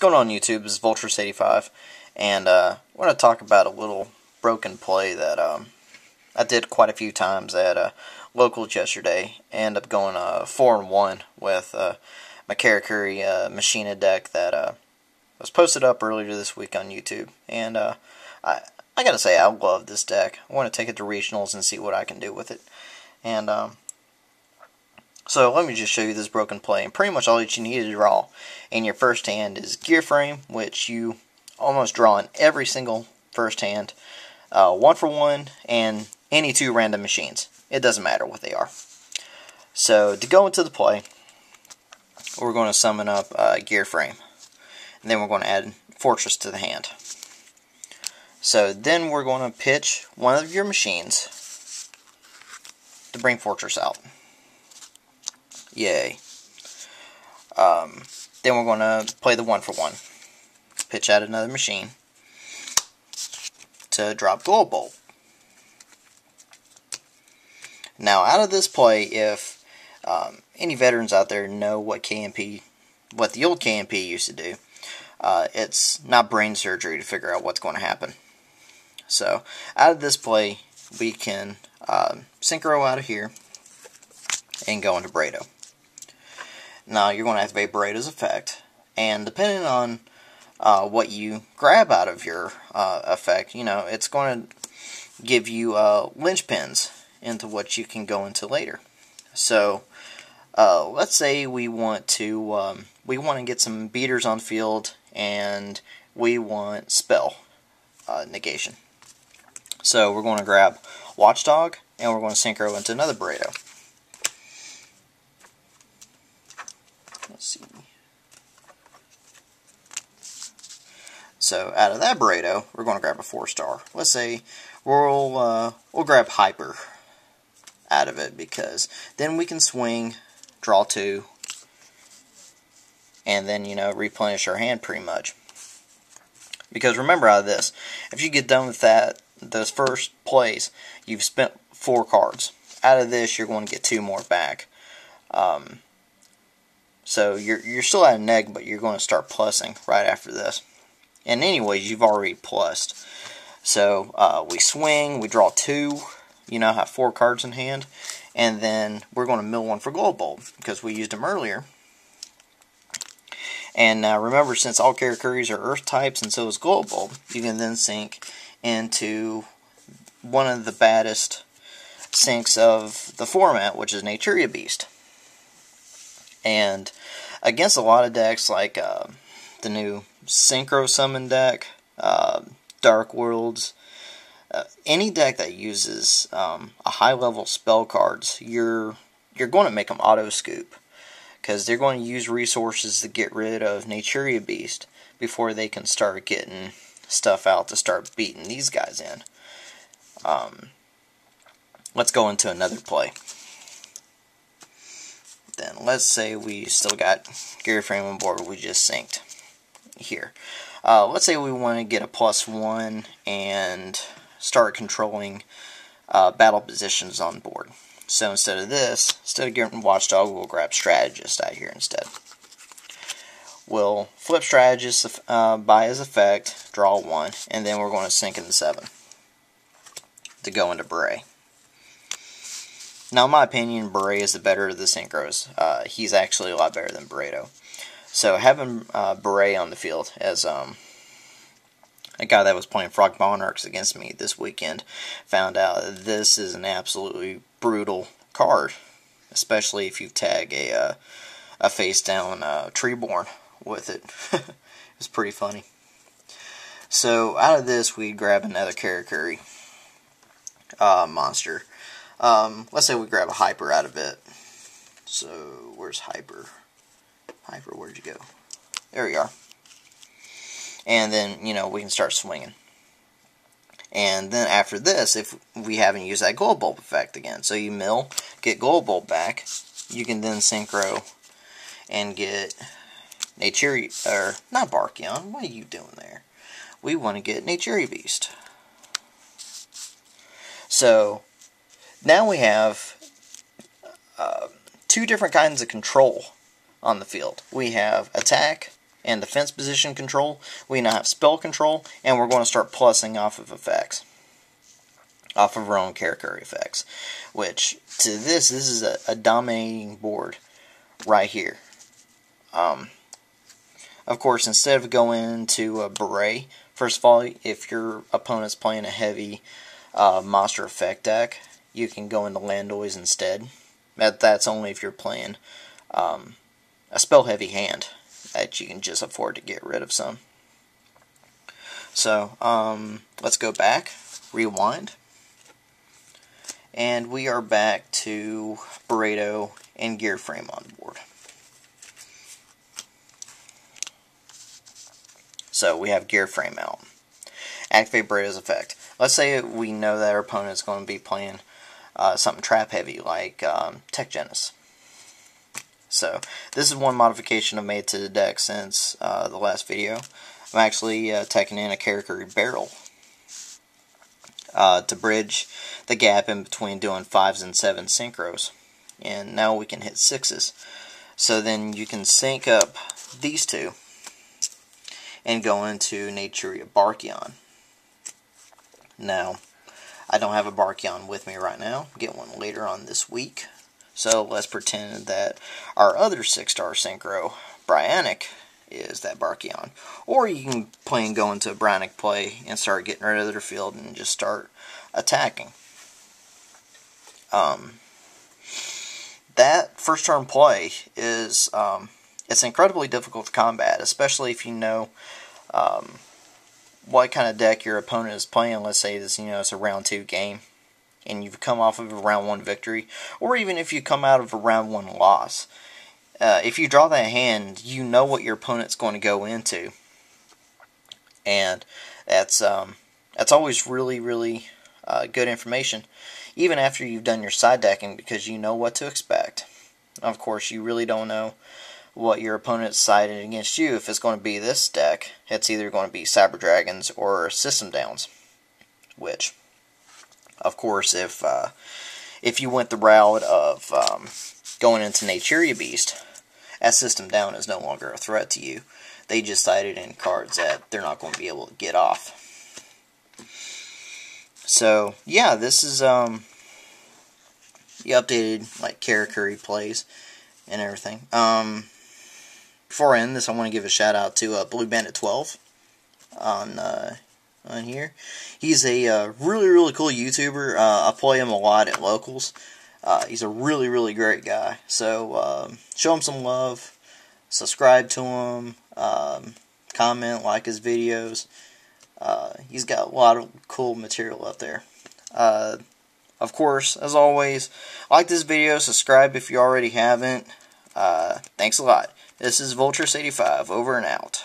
going on YouTube? This is Vulturous85, and I want to talk about a little broken play that I did quite a few times at locals yesterday. Ended up going 4-1 with my Karakuri Machina deck that was posted up earlier this week on YouTube. And I gotta say, I love this deck. I want to take it to regionals and see what I can do with it. And so let me just show you this broken play. And pretty much all that you need to draw in your first hand is Gear Frame, which you almost draw in every single first hand. 1-for-1 and any two random machines. It doesn't matter what they are. So to go into the play, we're going to summon up Gear Frame. And then we're going to add Fortress to the hand. So then we're going to pitch one of your machines to bring Fortress out. Yay. Then we're going to play the 1-for-1. Pitch out another machine to drop Duel Bolt. Now, out of this play, if any veterans out there know what the old KMP used to do, it's not brain surgery to figure out what's going to happen. So, out of this play, we can Synchro out of here and go into Brado. Now, you're going to activate Brado's effect, and depending on what you grab out of your effect, it's going to give you linchpins into what you can go into later. So, let's say we want to get some beaters on field, and we want spell negation. So we're going to grab Watchdog, and we're going to Synchro into another Brado. Let's see. So out of that Brado, we're going to grab a 4-star. Let's say we'll grab Hyper out of it, because then we can swing, draw 2, and then replenish our hand pretty much. Because remember, out of this, if you get done with those first plays, you've spent 4 cards. Out of this, you're going to get 2 more back. So you're still at a neg, but you're going to start plussing right after this. And anyways, you've already plussed. So we swing, we draw 2. You now have 4 cards in hand, and then we're going to mill 1 for Gold Bulb because we used them earlier. And remember, since all Karakuris are Earth types and so is Gold Bulb, you can then sink into one of the baddest sinks of the format, which is Naturia Beast. And against a lot of decks like the new Synchro Summon deck, Dark Worlds, any deck that uses a high level spell cards, you're going to make them auto scoop, because they're going to use resources to get rid of Naturia Beast before they can start getting stuff out to start beating these guys in. Let's go into another play. Then let's say we still got Gear Frame on board, we just synced here. Let's say we want to get a +1 and start controlling battle positions on board. So instead of this, instead of getting Watchdog, we'll grab Strategist out here instead. We'll flip Strategist by his effect, draw 1, and then we're going to sink into 7 to go into Beret. Now, in my opinion, Beret is the better of the Synchros. He's actually a lot better than Brado. So having Beret on the field as a guy that was playing Frog Monarchs against me this weekend found out that this is an absolutely brutal card, especially if you tag a face down Treeborn with it. It was pretty funny. So out of this, we grab another Karakuri monster. Let's say we grab a Hyper out of it. So where's Hyper? Hyper, where'd you go? There we are. And then, we can start swinging. And then after this, if we haven't used that Gold Bulb effect again, so you mill, get Gold Bulb back, you can then Synchro and get Naturia, or not Barkion, what are you doing there? We want to get Naturia Beast. So, now we have 2 different kinds of control on the field. We have attack and defense position control. We now have spell control, and we're going to start plussing off of effects, off of our own Karakuri effects. Which, to this is a dominating board right here. Of course, instead of going to a beret, first of all, if your opponent's playing a heavy monster effect deck, you can go into Landoys instead. That's only if you're playing a spell heavy hand that you can just afford to get rid of some. So, let's go back, rewind, and we are back to Burrito and Gear Frame on the board. So we have Gear Frame out. Activate Burrito's effect. Let's say we know that our opponent is going to be playing something trap heavy like Tech Genesis. So this is one modification I've made to the deck since the last video. I'm actually taking in a Karakuri barrel to bridge the gap in between doing 5s and 7 synchros. And now we can hit 6s. So then you can sync up these two and go into Naturia Barkion. Now, I don't have a Barkion with me right now. Get one later on this week. So let's pretend that our other 6-star synchro, Bryonic, is that Barkion. Or you can plain go into a Bryonic play and start getting rid of their field and just start attacking. That first turn play is it's incredibly difficult to combat, especially if you know what kind of deck your opponent is playing. Let's say this, it's a round 2 game, and you've come off of a round 1 victory, or even if you come out of a round 1 loss. If you draw that hand, you know what your opponent's going to go into, and that's always really, really good information, even after you've done your side decking, because you know what to expect. Of course, you really don't know what your opponent's sided against you. If it's going to be this deck, it's either going to be Cyber Dragons or System Downs. Which, of course, if you went the route of going into Naturia Beast, that System Down is no longer a threat to you. They just sided in cards that they're not going to be able to get off. So yeah, this is the updated like Karakuri plays and everything. Before I end this, I want to give a shout out to Blue Bandit 12 on here. He's a really, really cool YouTuber. I play him a lot at locals. He's a really, really great guy. So show him some love, subscribe to him, comment, like his videos. He's got a lot of cool material up there. Of course, as always, like this video, subscribe if you already haven't. Thanks a lot. This is Vulturous85, over and out.